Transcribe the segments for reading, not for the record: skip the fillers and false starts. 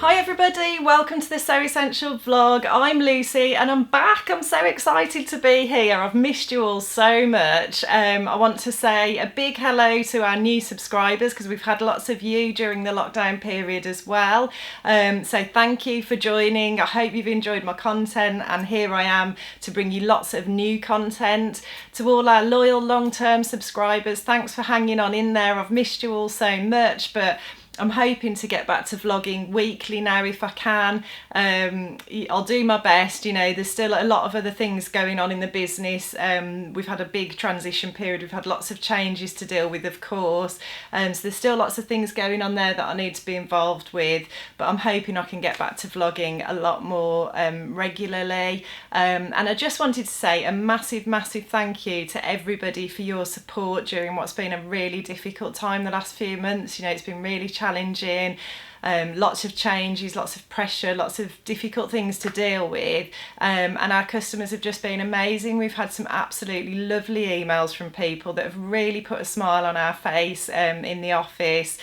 Hi everybody, welcome to the So Essential vlog. I'm Lucy and I'm back. I'm so excited to be here. I've missed you all so much. I want to say a big hello to our new subscribers because we've had lots of you during the lockdown period as well. So thank you for joining. I hope you've enjoyed my content, and here I am to bring you lots of new content. To all our loyal long-term subscribers, thanks for hanging on in there. I've missed you all so much, but I'm hoping to get back to vlogging weekly now if I can. I'll do my best. You know, there's still a lot of other things going on in the business. We've had a big transition period. We've had lots of changes to deal with, of course. So there's still lots of things going on there that I need to be involved with. But I'm hoping I can get back to vlogging a lot more regularly. And I just wanted to say a massive, massive thank you to everybody for your support during what's been a really difficult time the last few months. You know, it's been really challenging, lots of changes, lots of pressure, lots of difficult things to deal with, and our customers have just been amazing. We've had some absolutely lovely emails from people that have really put a smile on our face in the office,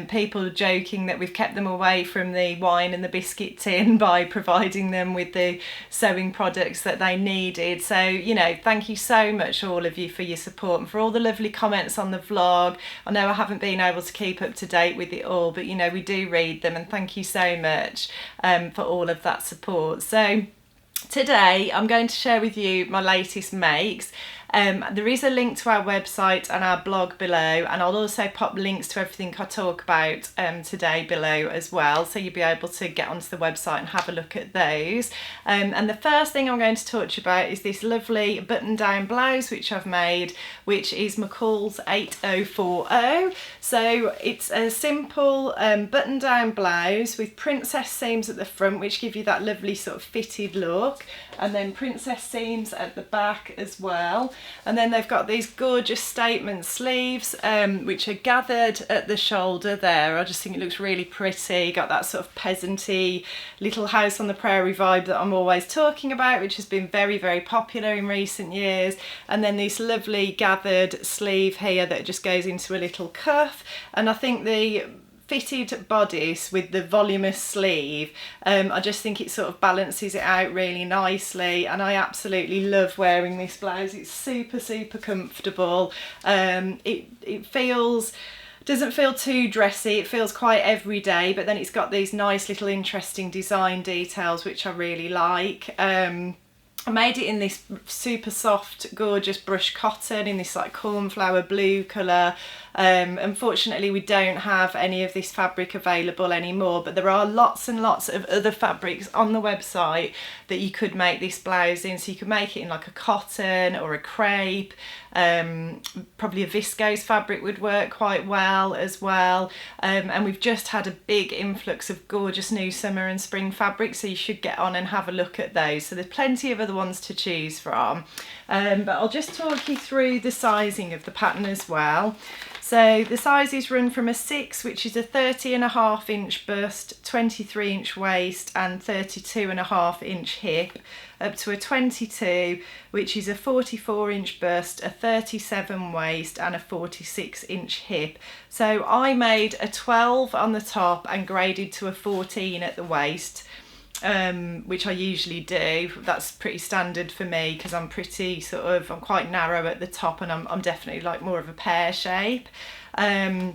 people joking that we've kept them away from the wine and the biscuit tin by providing them with the sewing products that they needed. So, you know, thank you so much all of you for your support and for all the lovely comments on the vlog. I know I haven't been able to keep up to date with it all, but you know, we do read them, and thank you so much for all of that support. So today I'm going to share with you my latest makes. There is a link to our website and our blog below, and I'll also pop links to everything I talk about today below as well, so you'll be able to get onto the website and have a look at those. And the first thing I'm going to talk to you about is this lovely button down blouse which I've made, which is McCalls 8040. So it's a simple button down blouse with princess seams at the front, which give you that lovely sort of fitted look, and then princess seams at the back as well. And then they've got these gorgeous statement sleeves which are gathered at the shoulder there. I just think it looks really pretty. Got that sort of peasanty little house on the prairie vibe that I'm always talking about, which has been very, very popular in recent years. And then this lovely gathered sleeve here that just goes into a little cuff. And I think the fitted bodice with the voluminous sleeve, I just think it sort of balances it out really nicely, and I absolutely love wearing this blouse. It's super, super comfortable. It doesn't feel too dressy, it feels quite everyday, but then it's got these nice little interesting design details which I really like. I made it in this super soft, gorgeous brush cotton in this like cornflower blue colour. Unfortunately, we don't have any of this fabric available anymore, but there are lots and lots of other fabrics on the website that you could make this blouse in. So you could make it in like a cotton or a crepe. Probably a viscose fabric would work quite well as well. And we've just had a big influx of gorgeous new summer and spring fabrics, so you should get on and have a look at those. So there's plenty of other ones to choose from. But I'll just talk you through the sizing of the pattern as well. So the sizes run from a 6, which is a 30.5 inch bust, 23 inch waist and 32.5 inch hip, up to a 22, which is a 44 inch bust, a 37 waist and a 46 inch hip. So I made a 12 on the top and graded to a 14 at the waist, which I usually do. That's pretty standard for me because I'm quite narrow at the top, and I'm definitely like more of a pear shape. I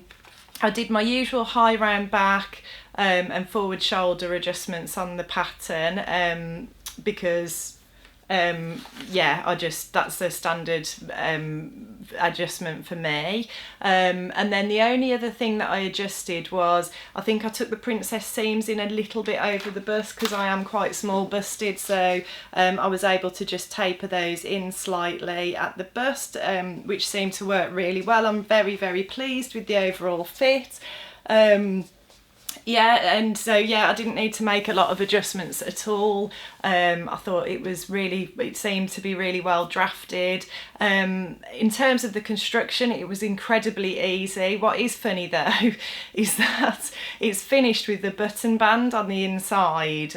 did my usual high round back and forward shoulder adjustments on the pattern because that's the standard adjustment for me. And then the only other thing that I adjusted was, I think I took the princess seams in a little bit over the bust because I am quite small busted, so I was able to just taper those in slightly at the bust, which seemed to work really well. I'm very, very pleased with the overall fit. I didn't need to make a lot of adjustments at all. I thought it seemed to be really well drafted. In terms of the construction, it was incredibly easy. What is funny though is that it's finished with the button band on the inside,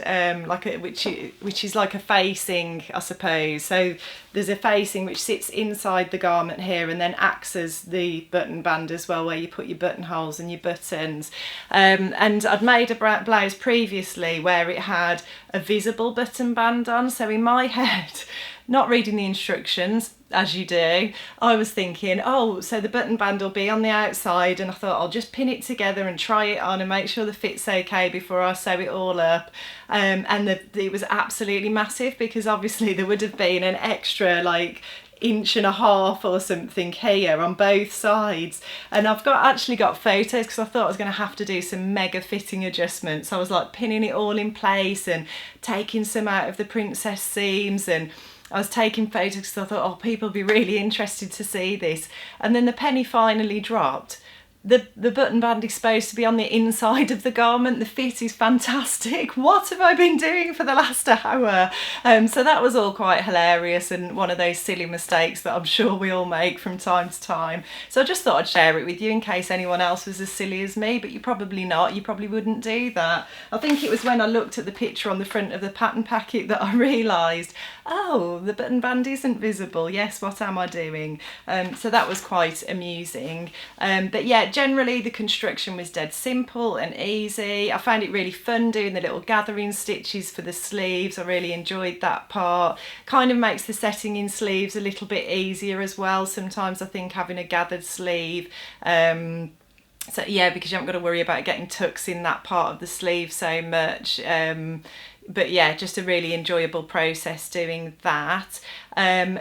which is like a facing, I suppose. So there's a facing which sits inside the garment here and then acts as the button band as well, where you put your buttonholes and your buttons. And And I'd made a blouse previously where it had a visible button band on, so in my head, not reading the instructions, as you do, I was thinking, oh, so the button band will be on the outside, and I thought I'll just pin it together and try it on and make sure the fit's okay before I sew it all up. It was absolutely massive, because obviously there would have been an extra like inch and a half or something here on both sides, and I've actually got photos, because I thought I was going to have to do some mega fitting adjustments. I was like pinning it all in place and taking some out of the princess seams, and I was taking photos because I thought, oh, people will be really interested to see this. And then the penny finally dropped. The button band is supposed to be on the inside of the garment. The fit is fantastic. What have I been doing for the last hour? So that was all quite hilarious, and one of those silly mistakes that I'm sure we all make from time to time. So I just thought I'd share it with you in case anyone else was as silly as me, but you're probably not. You probably wouldn't do that. I think it was when I looked at the picture on the front of the pattern packet that I realised, oh, the button band isn't visible. Yes, what am I doing? So that was quite amusing. But yeah, generally the construction was dead simple and easy. I found it really fun doing the little gathering stitches for the sleeves. I really enjoyed that part. Kind of makes the setting in sleeves a little bit easier as well. Sometimes I think having a gathered sleeve, so yeah, because you haven't got to worry about getting tucks in that part of the sleeve so much. But yeah, just a really enjoyable process doing that.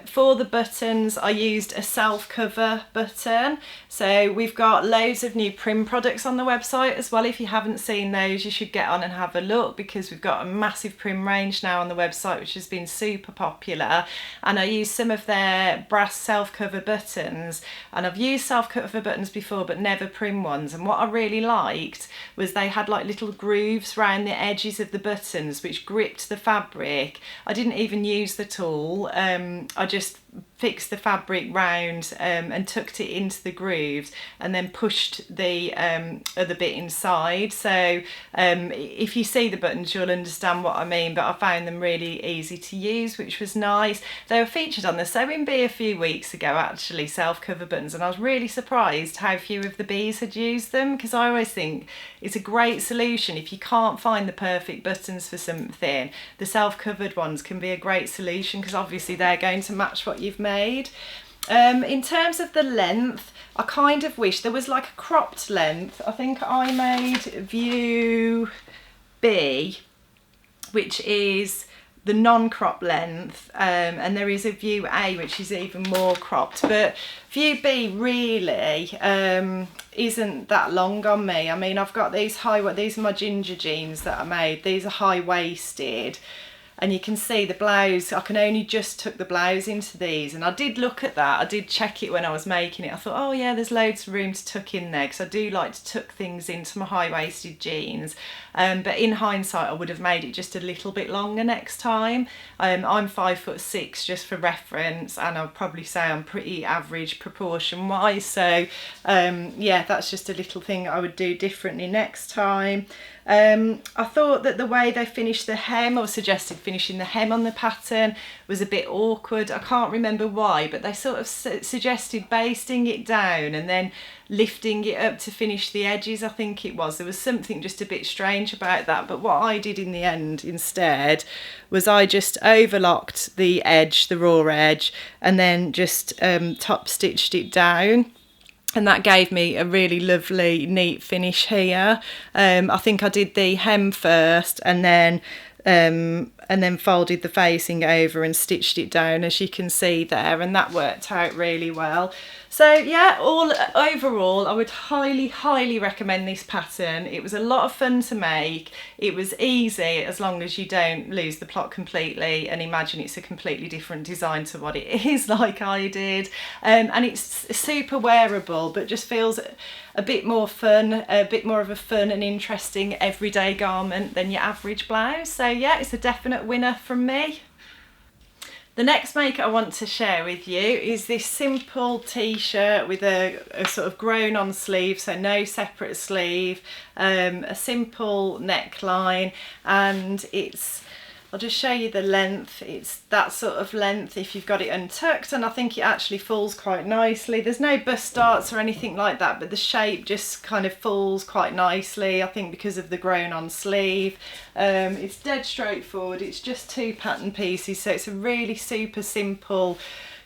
For the buttons, I used a self-cover button. So we've got loads of new Prim products on the website as well. If you haven't seen those, you should get on and have a look, because we've got a massive Prim range now on the website, which has been super popular. And I used some of their brass self-cover buttons, and I've used self-cover buttons before but never Prim ones. And what I really liked was they had like little grooves around the edges of the buttons which gripped the fabric. I didn't even use the tool. I just fixed the fabric round and tucked it into the grooves, and then pushed the other bit inside. So if you see the buttons, you'll understand what I mean, but I found them really easy to use, which was nice. They were featured on the Sewing Bee a few weeks ago, actually, self-cover buttons, and I was really surprised how few of the bees had used them, because I always think it's a great solution if you can't find the perfect buttons for something. The self-covered ones can be a great solution, because obviously they're going to match what you've made. In terms of the length, I kind of wish there was like a cropped length. I think I made view B, which is the non-crop length, and there is a view A which is even more cropped, but view B really isn't that long on me. I mean, I've got these these are my ginger jeans that I made. These are high-waisted, and you can see the blouse, I can only just tuck the blouse into these, and I did look at that, I did check it when I was making it. I thought, oh yeah, there's loads of room to tuck in there, because I do like to tuck things into my high-waisted jeans, but in hindsight I would have made it just a little bit longer next time. I'm 5'6", just for reference, and I'd probably say I'm pretty average proportion wise, so yeah, that's just a little thing I would do differently next time. I thought that the way they finished the hem, or suggested finishing the hem on the pattern, was a bit awkward. I can't remember why, but they sort of suggested basting it down and then lifting it up to finish the edges, I think it was. There was something just a bit strange about that, but what I did in the end instead was I just overlocked the edge, the raw edge, and then just top stitched it down. And that gave me a really lovely, neat finish here. I think I did the hem first, and then folded the facing over and stitched it down, as you can see there, and that worked out really well. So yeah, overall, I would highly recommend this pattern. It was a lot of fun to make. It was easy, as long as you don't lose the plot completely and imagine it's a completely different design to what it is, like I did. And it's super wearable, but just feels a bit more fun, a bit more of a fun and interesting everyday garment than your average blouse. So yeah, it's a definite winner from me. The next make I want to share with you is this simple t-shirt with a sort of grown on sleeve, so no separate sleeve, a simple neckline, and it's I'll just show you the length. It's that sort of length if you've got it untucked, and I think it actually falls quite nicely. There's no bust darts or anything like that, but the shape just kind of falls quite nicely, I think because of the grown on sleeve. It's dead straightforward. It's just 2 pattern pieces, so it's a really super simple,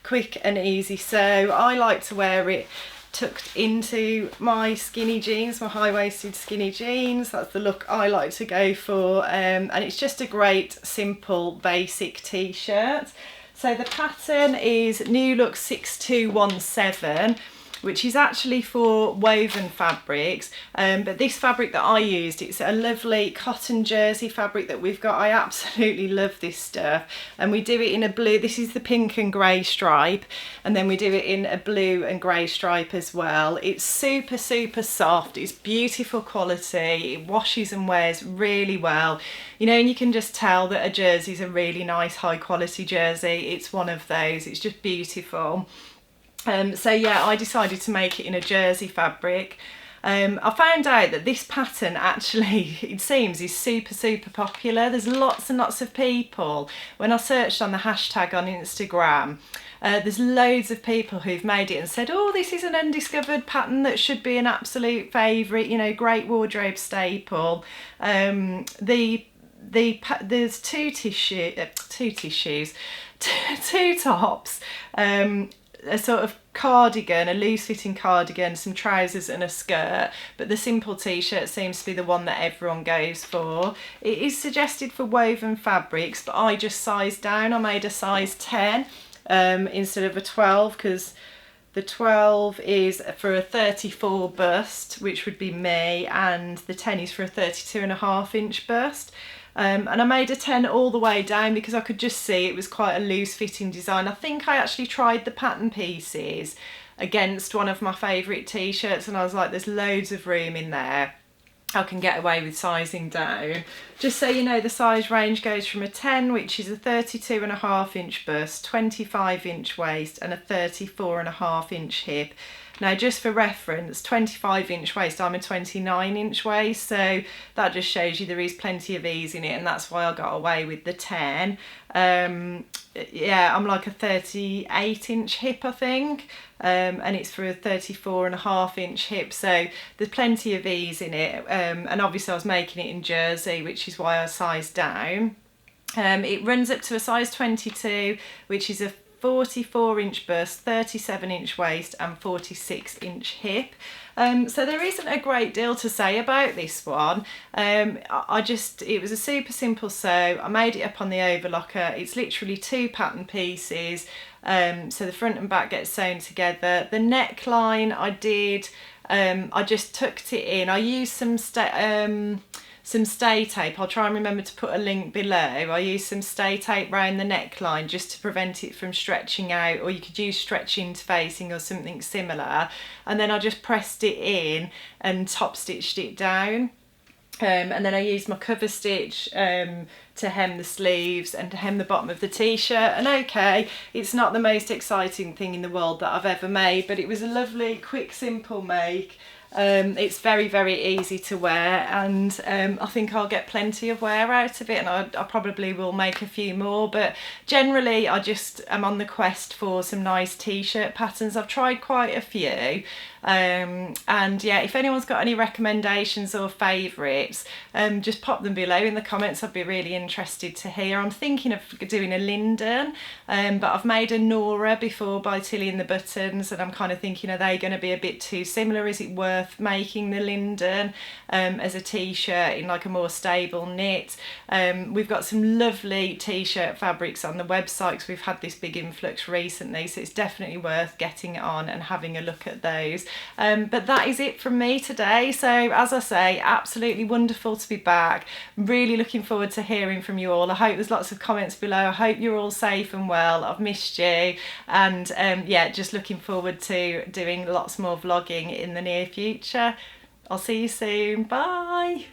quick and easy sew. I like to wear it tucked into my skinny jeans, my high-waisted skinny jeans. That's the look I like to go for, and it's just a great simple basic t-shirt. So the pattern is New Look 6217, which is actually for woven fabrics, but this fabric that I used, it's a lovely cotton jersey fabric that we've got. I absolutely love this stuff, and we do it in a blue. This is the pink and grey stripe, and then we do it in a blue and grey stripe as well. It's super soft, it's beautiful quality, it washes and wears really well, you know, and you can just tell that a jersey is a really nice high quality jersey. It's one of those, it's just beautiful. So yeah, I decided to make it in a jersey fabric. I found out that this pattern actually, it seems, is super popular. There's lots and lots of people. When I searched on the hashtag on Instagram, there's loads of people who've made it and said, oh, this is an undiscovered pattern that should be an absolute favourite, you know, great wardrobe staple. There's two tops, a sort of cardigan, a loose-fitting cardigan, some trousers and a skirt, but the simple t-shirt seems to be the one that everyone goes for. It is suggested for woven fabrics, but I just sized down. I made a size 10 instead of a 12, because the 12 is for a 34 bust, which would be me, and the 10 is for a 32.5-inch bust. And I made a 10 all the way down because I could just see it was quite a loose fitting design. I think I actually tried the pattern pieces against one of my favourite t-shirts, and I was like, there's loads of room in there. I can get away with sizing down. Just so you know, the size range goes from a 10, which is a 32.5-inch bust, 25-inch waist and a 34.5-inch hip. Now, just for reference, 25-inch waist, I'm a 29-inch waist, so that just shows you there is plenty of ease in it, and that's why I got away with the 10. Yeah, I'm like a 38-inch hip, I think, and it's for a 34.5-inch hip, so there's plenty of ease in it, and obviously I was making it in jersey, which is why I sized down. It runs up to a size 22, which is a 44-inch bust, 37-inch waist and 46-inch hip. So there isn't a great deal to say about this one. It was a super simple sew. I made it up on the overlocker. It's literally 2 pattern pieces, so the front and back get sewn together. The neckline I just tucked it in. I used some stay tape. I'll try and remember to put a link below. I used some stay tape around the neckline just to prevent it from stretching out, or you could use stretch interfacing or something similar, and then I just pressed it in and top stitched it down. And then I used my cover stitch to hem the sleeves and to hem the bottom of the t-shirt. And okay, it's not the most exciting thing in the world that I've ever made, but it was a lovely, quick, simple make. It's very easy to wear, and I think I'll get plenty of wear out of it, and I probably will make a few more, but generally I just am on the quest for some nice t-shirt patterns. I've tried quite a few, and yeah, if anyone's got any recommendations or favourites, just pop them below in the comments. I'd be really interested to hear. I'm thinking of doing a linden, but I've made a Nora before by Tilly and the Buttons, and I'm kind of thinking, are they going to be a bit too similar? Is it worth making the linden as a t-shirt in like a more stable knit? We've got some lovely t-shirt fabrics on the website because we've had this big influx recently, so it's definitely worth getting it on and having a look at those. But that is it from me today. So as I say, absolutely wonderful to be back. I'm really looking forward to hearing from you all. I hope there's lots of comments below. I hope you're all safe and well. I've missed you, and yeah, just looking forward to doing lots more vlogging in the near future. I'll see you soon. Bye.